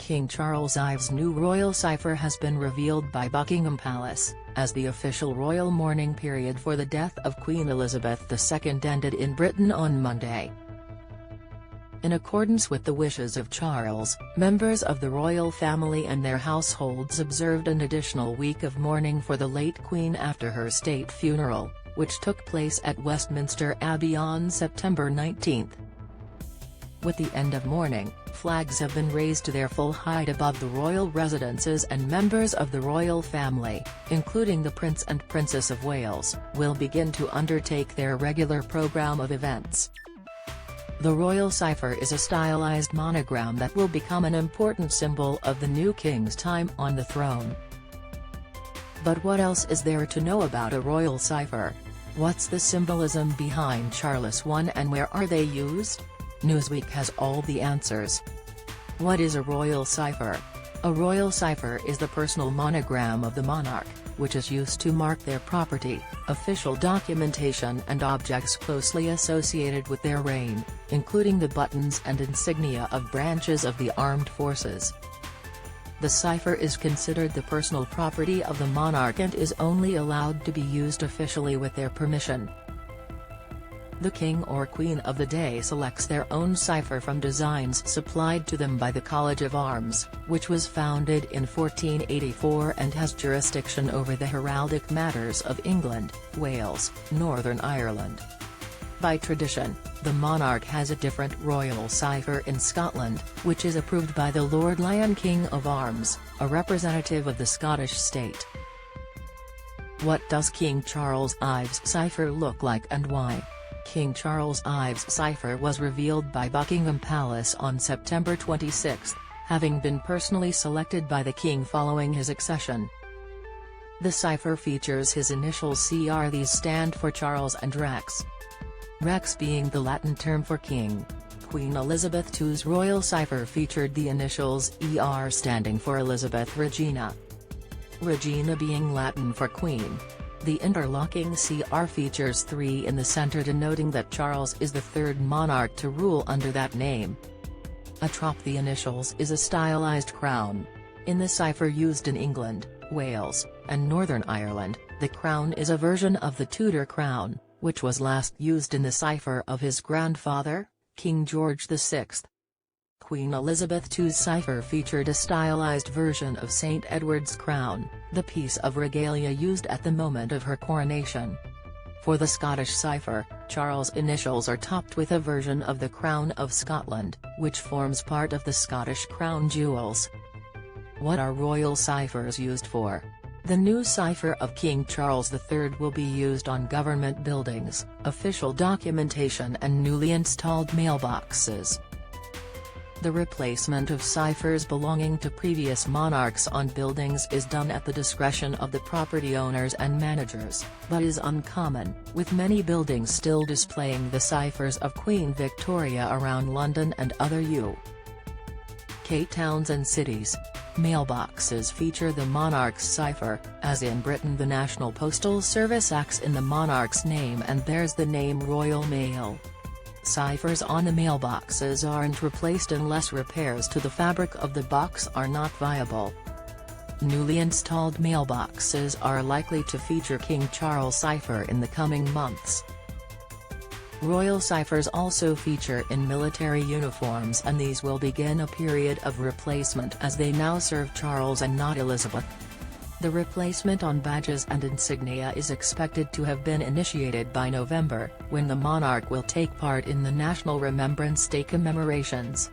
King Charles Ives' new royal cipher has been revealed by Buckingham Palace, as the official royal mourning period for the death of Queen Elizabeth II ended in Britain on Monday. In accordance with the wishes of Charles, members of the royal family and their households observed an additional week of mourning for the late Queen after her state funeral, which took place at Westminster Abbey on September 19. With the end of mourning, flags have been raised to their full height above the royal residences, and members of the royal family, including the Prince and Princess of Wales, will begin to undertake their regular programme of events. The royal cipher is a stylized monogram that will become an important symbol of the new king's time on the throne. But what else is there to know about a royal cipher? What's the symbolism behind Charles I and where are they used? Newsweek has all the answers. What is a royal cipher? A royal cipher is the personal monogram of the monarch, which is used to mark their property, official documentation and objects closely associated with their reign, including the buttons and insignia of branches of the armed forces. The cipher is considered the personal property of the monarch and is only allowed to be used officially with their permission. The king or queen of the day selects their own cipher from designs supplied to them by the College of Arms, which was founded in 1484 and has jurisdiction over the heraldic matters of England, Wales, Northern Ireland. By tradition, the monarch has a different royal cipher in Scotland, which is approved by the Lord Lion King of Arms, a representative of the Scottish state. What does King Charles Ives' cipher look like and why? King Charles Ives' cipher was revealed by Buckingham Palace on September 26, having been personally selected by the king following his accession. The cipher features his initials CR. These stand for Charles and Rex. Rex being the Latin term for king. Queen Elizabeth II's royal cipher featured the initials ER standing for Elizabeth Regina. Regina being Latin for queen. The interlocking CR features 3 in the center, denoting that Charles is the third monarch to rule under that name. Atop the initials is a stylized crown. In the cipher used in England, Wales, and Northern Ireland, the crown is a version of the Tudor crown, which was last used in the cipher of his grandfather, King George VI. Queen Elizabeth II's cipher featured a stylized version of St. Edward's crown, the piece of regalia used at the moment of her coronation. For the Scottish cipher, Charles' initials are topped with a version of the Crown of Scotland, which forms part of the Scottish crown jewels. What are royal ciphers used for? The new cipher of King Charles III will be used on government buildings, official documentation and newly installed mailboxes. The replacement of ciphers belonging to previous monarchs on buildings is done at the discretion of the property owners and managers, but is uncommon, with many buildings still displaying the ciphers of Queen Victoria around London and other UK towns and cities. Mailboxes feature the monarch's cipher, as in Britain the National Postal Service acts in the monarch's name and bears the name Royal Mail. Ciphers on the mailboxes aren't replaced unless repairs to the fabric of the box are not viable. Newly installed mailboxes are likely to feature King Charles' cipher in the coming months. Royal ciphers also feature in military uniforms, and these will begin a period of replacement as they now serve Charles and not Elizabeth. The replacement on badges and insignia is expected to have been initiated by November, when the monarch will take part in the National Remembrance Day commemorations.